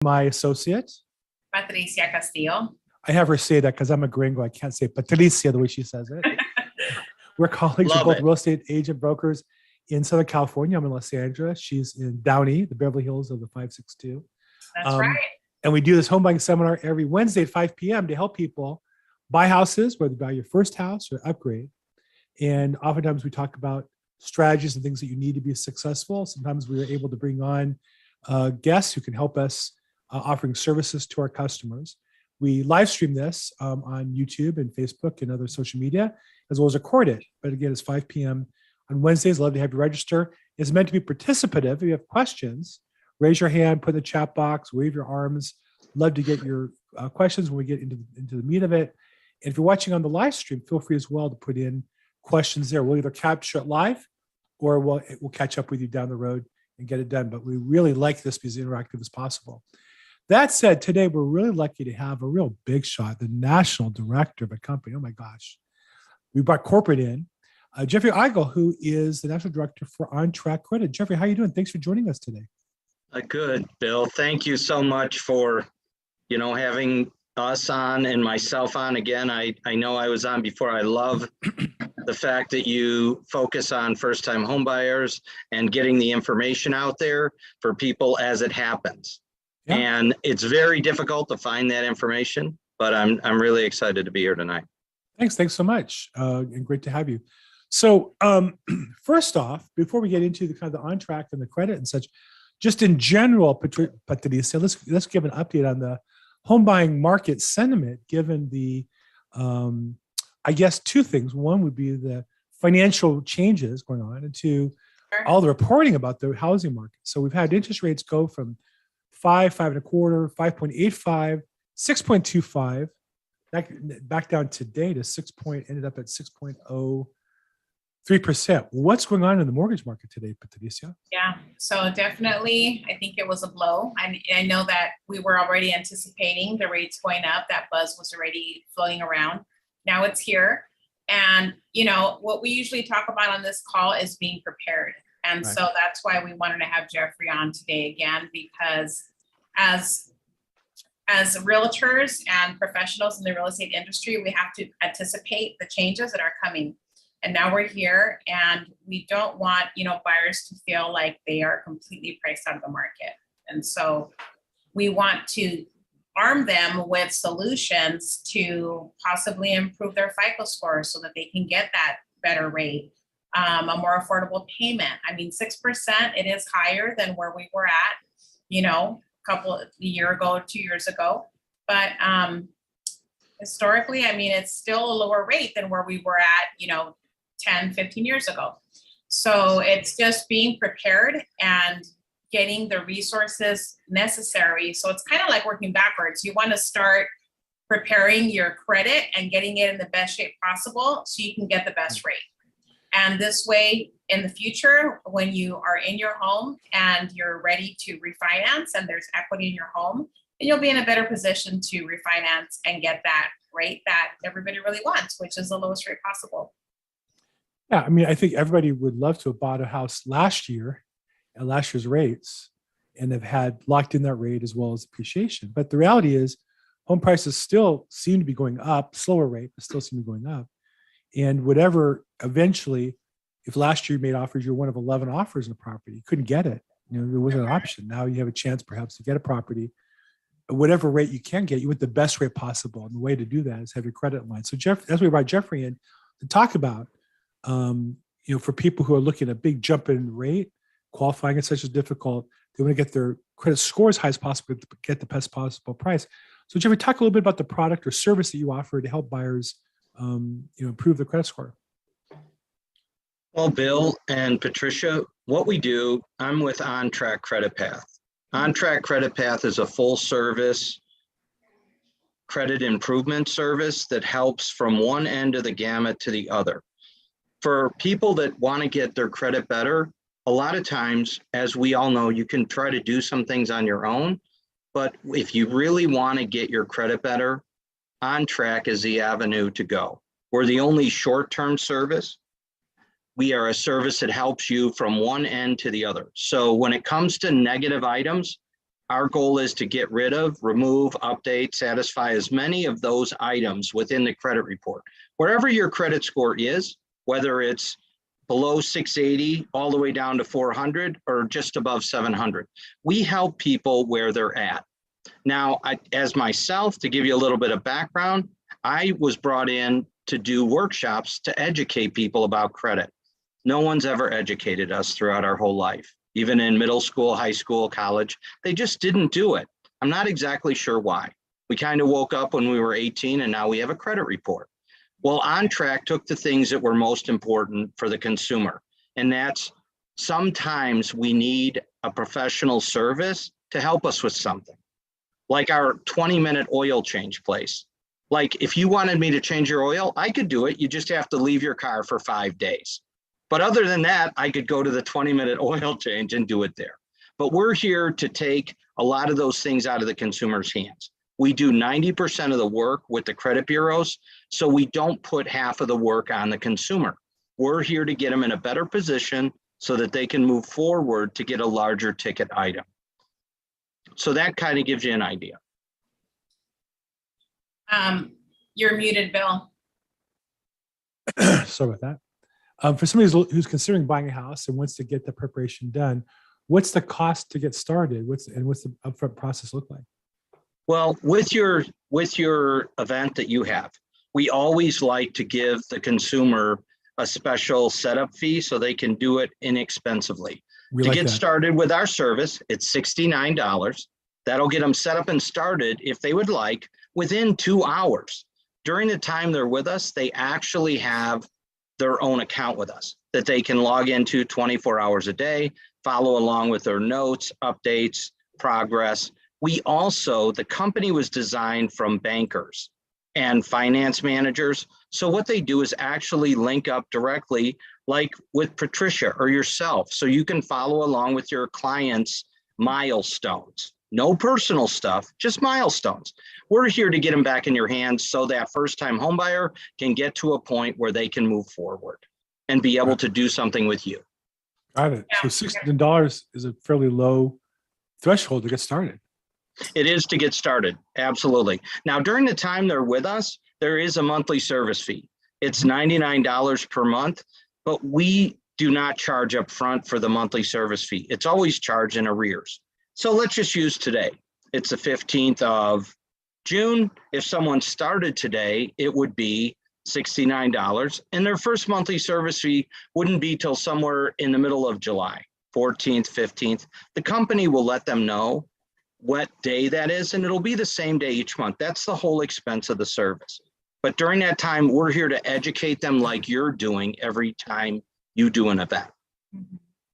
My associate. Patricia Castillo. I have her say that because I'm a gringo. I can't say Patricia the way she says it. We're colleagues. We're both real estate agent brokers in Southern California. I'm in Los Angeles. She's in Downey, the Beverly Hills of the 562. That's right. And we do this home buying seminar every Wednesday at 5 p.m. to help people buy houses, whether you buy your first house or upgrade. And oftentimes we talk about strategies and things that you need to be successful. Sometimes we are able to bring on guests who can help us offering services to our customers. We live stream this on YouTube and Facebook and other social media, as well as record it. But again, it's 5 p.m. on Wednesdays. Love to have you register. It's meant to be participative. If you have questions, raise your hand, put in the chat box, wave your arms. Love to get your questions when we get into the meat of it. And if you're watching on the live stream, feel free as well to put in questions there. We'll either capture it live or we'll catch up with you down the road and get it done. But we really like this because it's interactive as possible. That said, today we're really lucky to have a real big shot, the national director of a company. Oh my gosh. We brought corporate in, Jeffrey Eigel, who is the national director for On Track Credit. Jeffrey, how are you doing? Thanks for joining us today. Good, Bill. Thank you so much for, having us on and myself on again. I know I was on before. I love the fact that you focus on first-time home buyers and getting the information out there for people as it happens. Yeah. And it's very difficult to find that information, but I'm really excited to be here tonight. Thanks so much, and great to have you. So first off, before we get into the kind of the on track and the credit and such, just in general, Patricia, let's give an update on the home buying market sentiment, given the, I guess, two things. One would be the financial changes going on, and two, all the reporting about the housing market. So we've had interest rates go from 5.25, 5.85, 6.25, back down today to ended up at 6.03%. What's going on in the mortgage market today, Patricia? Yeah, so definitely, I think it was a blow. I know that we were already anticipating the rates going up. That buzz was already floating around. Now it's here. And, what we usually talk about on this call is being prepared. And right. So that's why we wanted to have Jeffrey on today again, because as realtors and professionals in the real estate industry, we have to anticipate the changes that are coming. And now we're here, and we don't want, buyers to feel like they are completely priced out of the market. And so we want to arm them with solutions to possibly improve their FICO score so that they can get that better rate, a more affordable payment. I mean, 6%, it is higher than where we were at, a year ago, 2 years ago. But historically, I mean, it's still a lower rate than where we were at, 10, 15 years ago. So it's just being prepared and getting the resources necessary. So it's kind of like working backwards. You want to start preparing your credit and getting it in the best shape possible so you can get the best rate. And this way, in the future, when you are in your home and you're ready to refinance and there's equity in your home, then you'll be in a better position to refinance and get that rate that everybody really wants, which is the lowest rate possible. Yeah, I mean, I think everybody would love to have bought a house last year at last year's rates and have had locked in that rate as well as appreciation. But the reality is home prices still seem to be going up, slower rate, but still seem to be going up. And whatever, eventually, if last year you made offers, you're one of 11 offers in a property, you couldn't get it. There wasn't an option. Now you have a chance perhaps to get a property. Whatever rate you can get, you want the best rate possible. And the way to do that is have your credit line. So that's why we brought Jeffrey in to talk about, for people who are looking at a big jump in rate, qualifying is such as difficult. They want to get their credit score as high as possible to get the best possible price. So Jeffrey, talk a little bit about the product or service that you offer to help buyers, improve their credit score. Well, Bill and Patricia, what we do, I'm with On Track Credit Path. On Track Credit Path is a full service credit improvement service that helps from one end of the gamut to the other. For people that want to get their credit better, a lot of times, as we all know, you can try to do some things on your own, but if you really want to get your credit better, On Track is the avenue to go. We're the only short-term service. We are a service that helps you from one end to the other. So when it comes to negative items, Our goal is to get rid of, remove, update, satisfy as many of those items within the credit report. Wherever your credit score is, whether it's below 680 all the way down to 400 or just above 700, we help people where they're at. Now, as myself, to give you a little bit of background, I was brought in to do workshops to educate people about credit. No one's ever educated us throughout our whole life. Even in middle school, high school, college, they just didn't do it. I'm not exactly sure why. We kind of woke up when we were 18 and now we have a credit report. Well, OnTrack took the things that were most important for the consumer. And that's sometimes we need a professional service to help us with something. Like our 20-minute oil change place. Like if you wanted me to change your oil, I could do it. You just have to leave your car for 5 days. But other than that, I could go to the 20-minute oil change and do it there. But we're here to take a lot of those things out of the consumer's hands. We do 90% of the work with the credit bureaus, so we don't put half of the work on the consumer. We're here to get them in a better position so that they can move forward to get a larger ticket item. So that kind of gives you an idea. You're muted, Bill. Sorry about that. For somebody who's considering buying a house and wants to get the preparation done, what's the cost to get started? What's the upfront process look like? Well, with your event that you have, we always like to give the consumer a special setup fee so they can do it inexpensively. To get started with our service, it's $69. That'll get them set up and started, if they would like, within 2 hours. During the time they're with us, they actually have their own account with us that they can log into 24 hours a day, follow along with their notes, updates, progress. We also, the company was designed from bankers and finance managers. So what they do is actually link up directly, like with Patricia or yourself, so you can follow along with your clients' milestones. No personal stuff, just milestones. We're here to get them back in your hands so that first-time homebuyer can get to a point where they can move forward and be able to do something with you. Got it. So $16 is a fairly low threshold to get started. It is to get started, absolutely. Now, during the time they're with us, there is a monthly service fee. It's $99 per month, but we do not charge up front for the monthly service fee. It's always charged in arrears. So let's just use today. It's the 15th of June. If someone started today, it would be $69, and their first monthly service fee wouldn't be till somewhere in the middle of July, 14th, 15th. The company will let them know what day that is, and it'll be the same day each month. That's the whole expense of the service. But during that time, we're here to educate them like you're doing every time you do an event.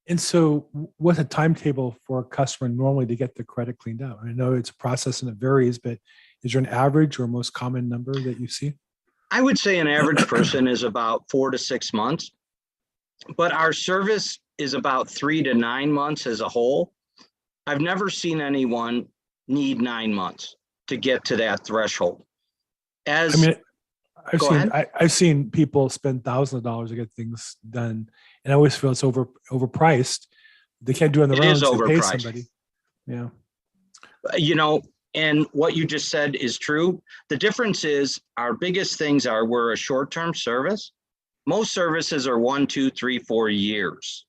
And so what's a timetable for a customer normally to get the credit cleaned out? I know it's a process and it varies, but is there an average or most common number that you see? I would say an average person is about 4 to 6 months, but our service is about 3 to 9 months as a whole. I've never seen anyone need 9 months to get to that threshold. I've seen people spend thousands of dollars to get things done, and I always feel it's overpriced. They can't do it on their own, so they pay somebody. Yeah. And what you just said is true. The difference is our biggest things are we're a short-term service. Most services are 1, 2, 3, 4 years.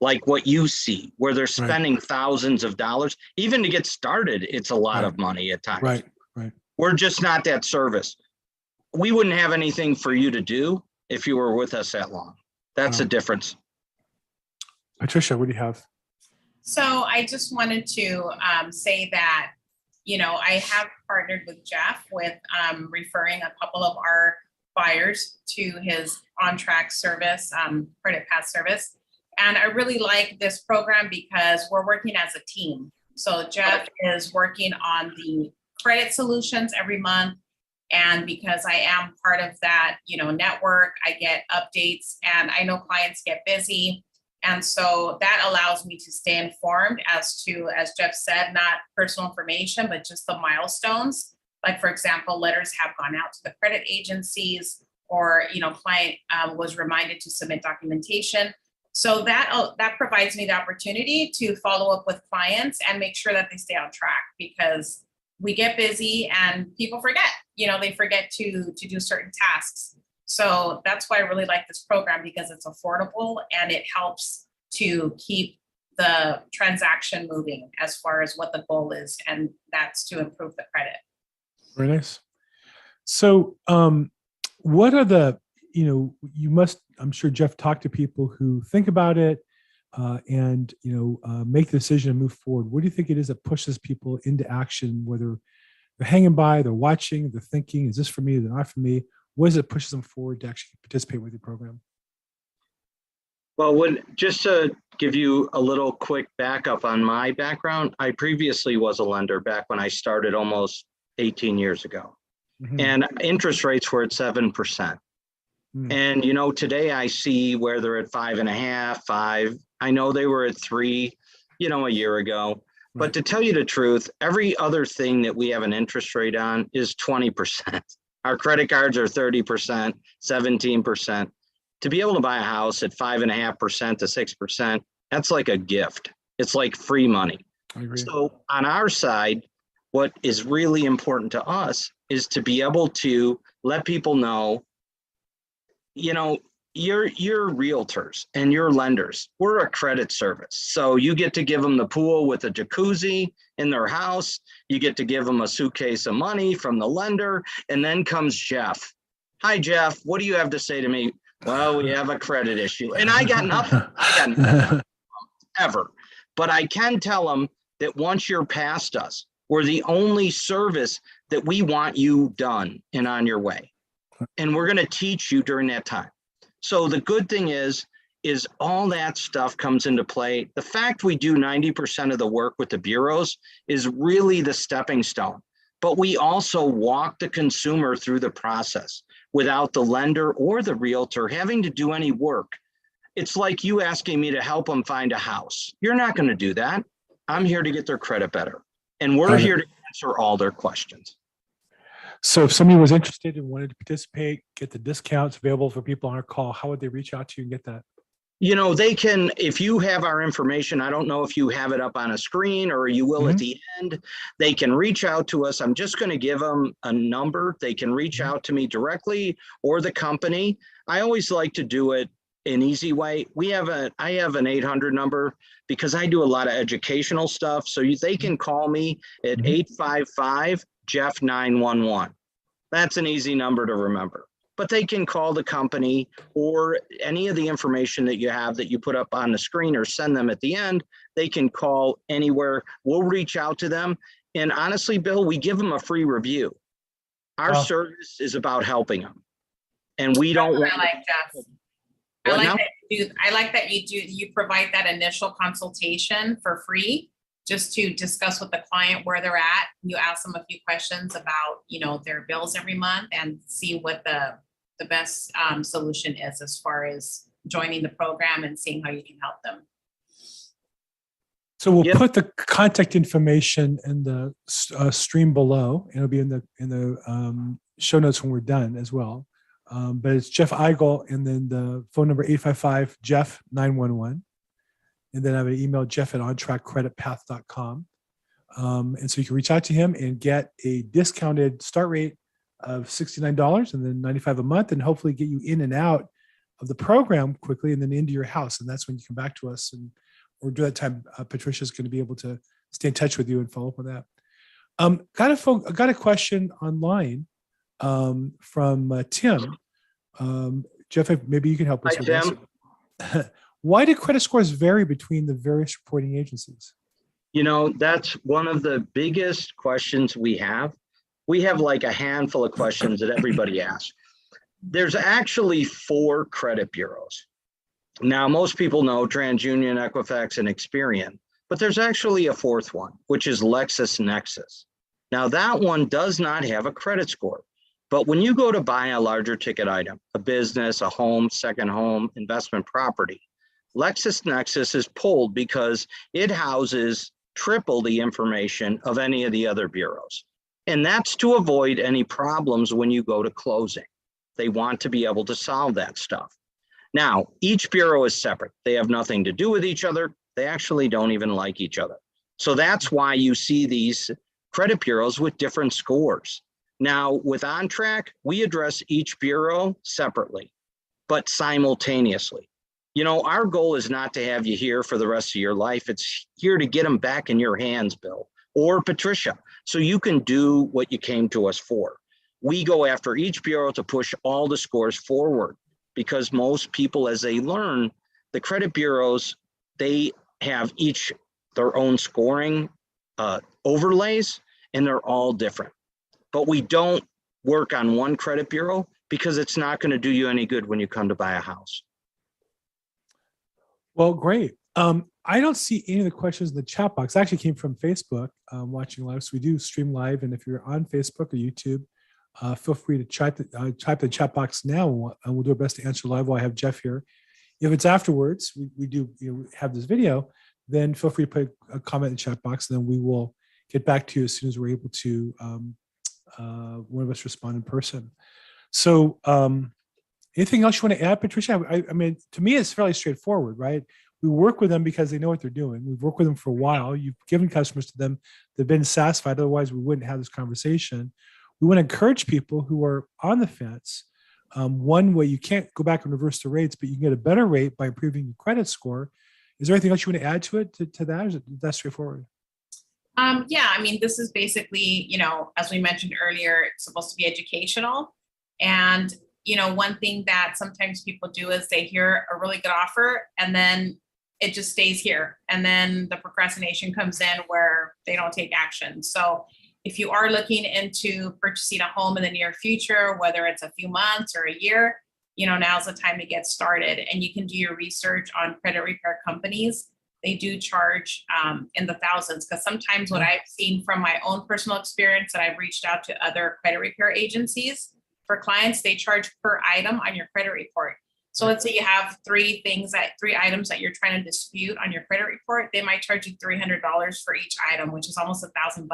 Like what you see, where they're spending thousands of dollars. Even to get started, it's a lot of money at times. Right. We're just not that service. We wouldn't have anything for you to do if you were with us that long. That's the difference. Patricia, what do you have? So I just wanted to say that, I have partnered with Jeff with referring a couple of our buyers to his OnTrack service, credit path service. And I really like this program because we're working as a team. So Jeff is working on the credit solutions every month. And because I am part of that, network, I get updates, and I know clients get busy. And so that allows me to stay informed as to, as Jeff said, not personal information, but just the milestones. Like, for example, letters have gone out to the credit agencies, or, client was reminded to submit documentation. So that provides me the opportunity to follow up with clients and make sure that they stay on track, because we get busy and people forget, they forget to do certain tasks. So that's why I really like this program, because it's affordable and it helps to keep the transaction moving as far as what the goal is, and that's to improve the credit. Very nice. So what are the, you must, I'm sure Jeff talked to people who think about it and, make the decision to move forward. What do you think it is that pushes people into action, whether they're hanging by, they're watching, they're thinking, is this for me, is it not for me? What is it pushes them forward to actually participate with your program? Well, just to give you a little quick backup on my background, I previously was a lender back when I started almost 18 years ago. Mhm. And interest rates were at 7%. Mm. And, today I see where they're at 5.5, 5. I know they were at 3, a year ago. But Right. to tell you the truth, every other thing that we have an interest rate on is 20%. Our credit cards are 30%, 17%. To be able to buy a house at 5.5% to 6%, that's like a gift. It's like free money. I agree. So on our side, what is really important to us is to be able to let people know, you're realtors and your lenders. We're a credit service. So you get to give them the pool with a jacuzzi in their house. You get to give them a suitcase of money from the lender. And then comes Jeff. Hi, Jeff. What do you have to say to me? Well, we have a credit issue. And I got nothing. Ever. But I can tell them that once you're past us, we're the only service that we want you done and on your way. And we're going to teach you during that time. So the good thing is all that stuff comes into play. The fact we do 90% of the work with the bureaus is really the stepping stone. But we also walk the consumer through the process without the lender or the realtor having to do any work. It's like you asking me to help them find a house. You're not going to do that. I'm here to get their credit better. And we're here to answer all their questions. So if somebody was interested and wanted to participate, get the discounts available for people on our call, how would they reach out to you and get that? They can, if you have our information, I don't know if you have it up on a screen or you will at the end, they can reach out to us. I'm just going to give them a number. They can reach out to me directly or the company. I always like to do it an easy way. I have an 800 number because I do a lot of educational stuff. So they can call me at 855 Jeff 911. That's an easy number to remember. But they can call the company or any of the information that you have that you put up on the screen or send them at the end. They can call anywhere. We'll reach out to them. And honestly, Bill, we give them a free review. Our service is about helping them. And we don't want. I like Jeff. I like that you provide that initial consultation for free, just to discuss with the client where they're at. You ask them a few questions about, their bills every month and see what the best solution is as far as joining the program and seeing how you can help them. So we'll put the contact information in the stream below, and it'll be in the show notes when we're done as well. But it's Jeff Eigel, and then the phone number 855 Jeff 911. And then I have an email, jeff@ontrackcreditpath.com. And so you can reach out to him and get a discounted start rate of $69 and then $95 a month, and hopefully get you in and out of the program quickly and then into your house. And that's when you come back to us. Or during that time, Patricia's going to be able to stay in touch with you and follow up on that. Got a question online from Tim. Jeff, maybe you can help us with this. Why do credit scores vary between the various reporting agencies? That's one of the biggest questions we have. We have like a handful of questions that everybody asks. There's actually 4 credit bureaus. Now, most people know TransUnion, Equifax, and Experian, but there's actually a 4th one, which is LexisNexis. Now, that one does not have a credit score. But when you go to buy a larger ticket item, a business, a home, second home, investment property, LexisNexis is pulled because it houses triple the information of any of the other bureaus. And that's to avoid any problems when you go to closing. They want to be able to solve that stuff. Now, each bureau is separate. They have nothing to do with each other. They actually don't even like each other. So that's why you see these credit bureaus with different scores. Now, with OnTrack, we address each bureau separately, but simultaneously. You know, our goal is not to have you here for the rest of your life. It's here to get them back in your hands, Bill or Patricia, so you can do what you came to us for. We go after each bureau to push all the scores forward, because most people, as they learn, the credit bureaus, they have each their own scoring overlays, and they're all different. But we don't work on one credit bureau because it's not going to do you any good when you come to buy a house. Well, great. I don't see any of the questions in the chat box. It actually came from Facebook, watching live. So we do stream live. And if you're on Facebook or YouTube, feel free to type the chat box now, and we'll do our best to answer live while I have Jeff here. If it's afterwards, we do have this video, then feel free to put a comment in the chat box, and then we will get back to you as soon as we're able to, one of us respond in person. So anything else you want to add, Patricia? I mean, to me, it's fairly straightforward, right? We work with them because they know what they're doing. We've worked with them for a while. You've given customers to them. They've been satisfied. Otherwise, we wouldn't have this conversation. We want to encourage people who are on the fence. One way, you can't go back and reverse the rates, but you can get a better rate by improving your credit score. Is there anything else you want to add to it, to that? Or is it that straightforward? Yeah, I mean, this is basically, as we mentioned earlier, it's supposed to be educational. And, one thing that sometimes people do is they hear a really good offer and then it just stays here. And then the procrastination comes in where they don't take action. So if you are looking into purchasing a home in the near future, whether it's a few months or a year, now's the time to get started. And you can do your research on credit repair companies. They do charge in the thousands, because sometimes what I've seen from my own personal experience, that I've reached out to other credit repair agencies for clients, they charge per item on your credit report. So let's say you have three items that you're trying to dispute on your credit report, they might charge you $300 for each item, which is almost $1,000.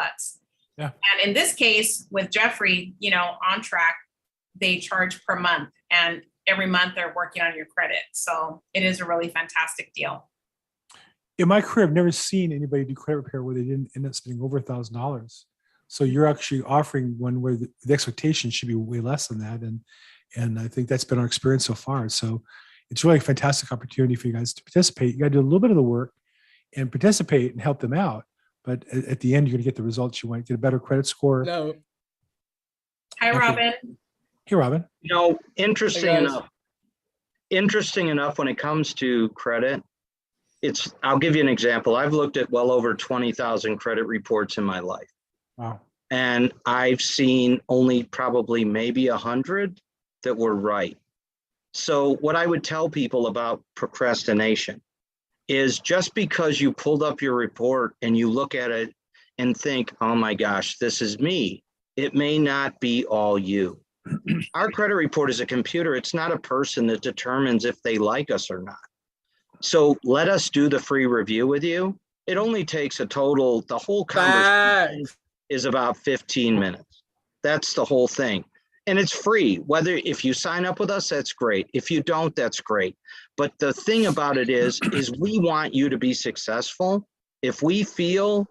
Yeah. And in this case with Jeffrey, OnTrack, they charge per month, and every month they're working on your credit. So it is a really fantastic deal. In my career, I've never seen anybody do credit repair where they didn't end up spending over $1,000. So you're actually offering one where the expectation should be way less than that. And I think that's been our experience so far. So it's really a fantastic opportunity for you guys to participate. You got to do a little bit of the work and participate and help them out. But at the end, you're going to get the results you want. Get a better credit score. No. Hi, Robin. Hey, Robin. Interesting enough when it comes to credit, I'll give you an example. I've looked at well over 20,000 credit reports in my life. Wow. And I've seen only probably maybe 100 that were right. So what I would tell people about procrastination is, just because you pulled up your report and you look at it and think, oh my gosh, this is me, it may not be all you. Our credit report is a computer. It's not a person that determines if they like us or not. So let us do the free review with you. It only takes the whole conversation is about 15 minutes. That's the whole thing. And it's free. If you sign up with us, that's great. If you don't, that's great. But the thing about it is we want you to be successful. If we feel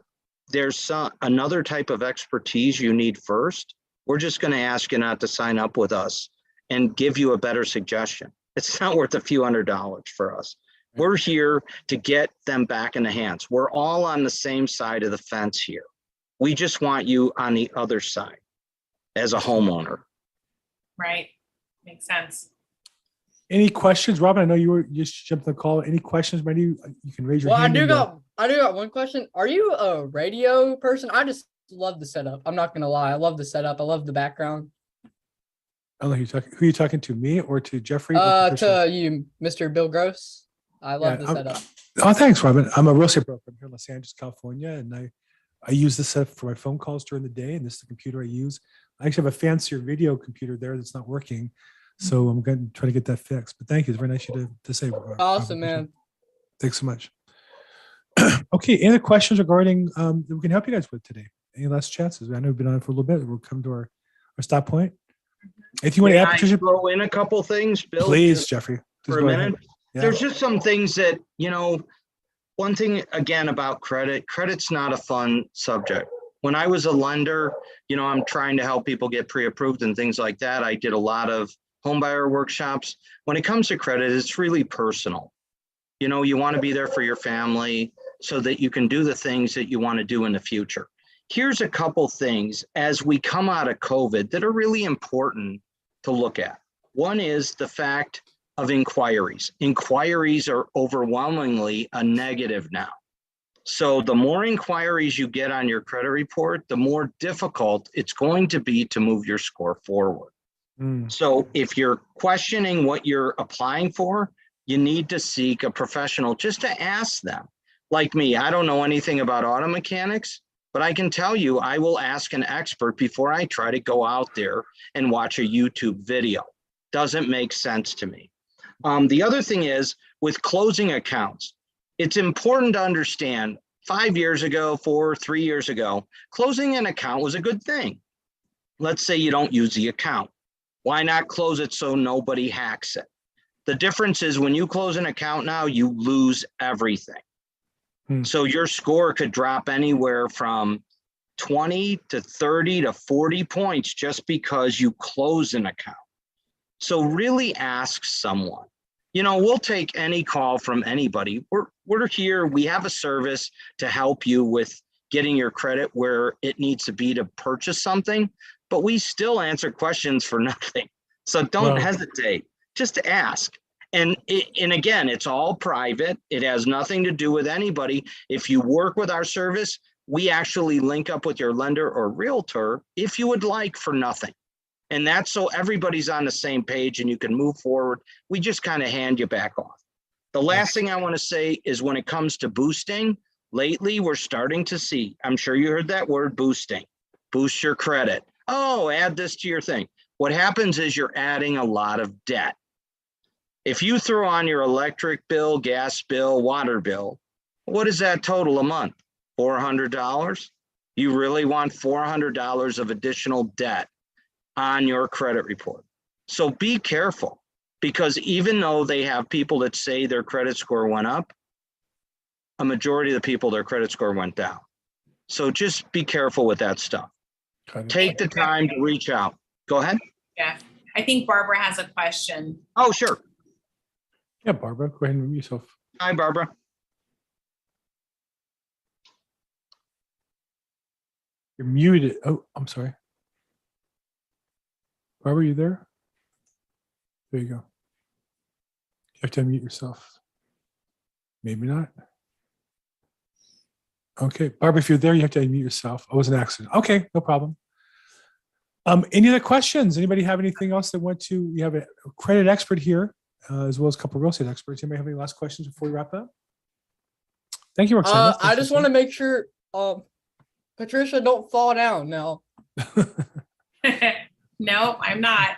there's another type of expertise you need first, we're just going to ask you not to sign up with us and give you a better suggestion. It's not worth a few $100s for us. We're here to get them back in the hands. We're all on the same side of the fence here. We just want you on the other side as a homeowner. Right. Makes sense. Any questions, Robin? I know you just jumped on the call. Any questions, Randy? You can raise your hand. I do got one question. Are you a radio person? I just love the setup. I'm not gonna lie. I love the setup. I love the background. I don't know who you talking to, me or to Jeffrey? To you, Mr. Bill Gross. I love the setup. Oh, thanks, Robin. I'm a real estate broker. I'm here in Los Angeles, California, and I use this setup for my phone calls during the day, and this is the computer I use. I actually have a fancier video computer there that's not working, so I'm going to try to get that fixed. But thank you. It's very nice of you to say. Awesome, man. Thanks so much. Okay, any other questions regarding that we can help you guys with today? Any last chances? I know we've been on for a little bit. We'll come to our stop point. If you want to add, Patricia, throw in a couple things, Bill. please, Jeffrey. for a go ahead. minute? Yeah. There's just some things that, one thing again about credit's not a fun subject. When I was a lender, I'm trying to help people get pre-approved and things like that. I did a lot of homebuyer workshops. When it comes to credit, it's really personal. You want to be there for your family so that you can do the things that you want to do in the future. Here's a couple things as we come out of COVID that are really important to look at. One is the fact of inquiries. Inquiries are overwhelmingly a negative now. So the more inquiries you get on your credit report, the more difficult it's going to be to move your score forward. So if you're questioning what you're applying for, you need to seek a professional just to ask them. Like me, I don't know anything about auto mechanics, but I can tell you I will ask an expert before I try to go out there and watch a YouTube video. Doesn't make sense to me. The other thing is with closing accounts, it's important to understand 3 years ago, closing an account was a good thing. Let's say you don't use the account. Why not close it so nobody hacks it? The difference is when you close an account now, you lose everything. So your score could drop anywhere from 20 to 30 to 40 points just because you close an account. So really ask someone. We'll take any call from anybody. We're here. We have a service to help you with getting your credit where it needs to be to purchase something, but we still answer questions for nothing. So don't hesitate. Just ask. And again, it's all private. It has nothing to do with anybody. If you work with our service, we actually link up with your lender or realtor if you would like for nothing. And that's so everybody's on the same page and you can move forward. We just kind of hand you back off. The last thing I want to say is when it comes to boosting, lately we're starting to see, I'm sure you heard that word, boosting. Boost your credit. Oh, add this to your thing. What happens is you're adding a lot of debt. If you throw on your electric bill, gas bill, water bill, what is that total a month? $400? You really want $400 of additional debt on your credit report. So be careful, because even though they have people that say their credit score went up, a majority of the people, their credit score went down. So just be careful with that stuff. Take the time to reach out. Go ahead. Yeah, I think Barbara has a question. Oh, sure. Yeah, Barbara, go ahead and mute yourself. Hi, Barbara. You're muted. Oh, I'm sorry. Barbara, you there? There you go. You have to unmute yourself. Maybe not. Okay, Barbara, if you're there, you have to unmute yourself. Oh, it was an accident. Okay, no problem. Any other questions? Anybody have anything else they want to? We have a credit expert here, as well as a couple of real estate experts. Anybody have any last questions before we wrap up? Thank you, Roxana. I just want to make sure, Patricia, don't fall down now. No, I'm not.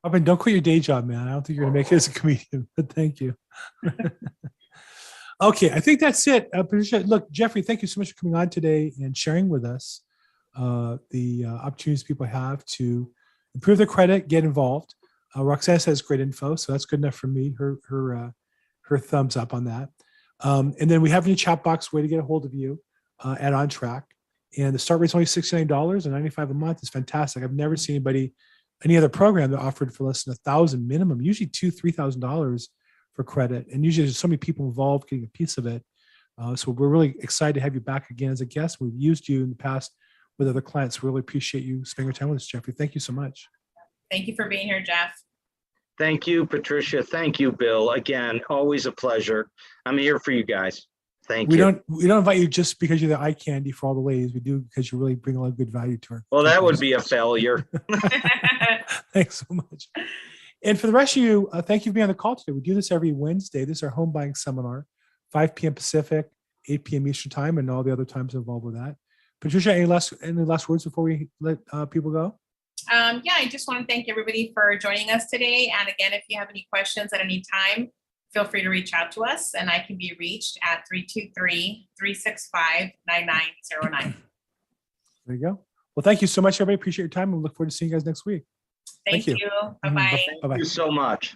Robin, don't quit your day job, man. I don't think you're going to make it as a comedian, but thank you. Okay, I think that's it. Patricia, look, Jeffrey, thank you so much for coming on today and sharing with us the opportunities people have to improve their credit, get involved. Roxana says great info, so that's good enough for me. Her thumbs up on that. And then we have in the chat box way to get a hold of you at On Track. And the start rate's only $69 and $95 a month. It's fantastic. I've never seen any other program that offered for less than $1,000 minimum, usually $2,000-$3,000 for credit. And usually there's so many people involved getting a piece of it. So we're really excited to have you back again as a guest. We've used you in the past with other clients. We really appreciate you spending your time with us, Jeffrey. Thank you so much. Thank you for being here, Jeff. Thank you, Patricia. Thank you, Bill. Again, always a pleasure. I'm here for you guys. Thank you. We don't invite you just because you're the eye candy for all the ladies. We do because you really bring a lot of good value to her. Well, that would be a failure. Thanks so much. And for the rest of you, thank you for being on the call today. We do this every Wednesday. This is our home buying seminar, 5 p.m. Pacific, 8 p.m. Eastern time, and all the other times involved with that. Patricia, any last words before we let people go? Yeah, I just want to thank everybody for joining us today. And again, if you have any questions at any time, feel free to reach out to us, and I can be reached at 323-365-9909. There you go. Well, thank you so much, everybody. Appreciate your time, and we look forward to seeing you guys next week. Thank you. Bye-bye. Bye-bye. Thank you so much.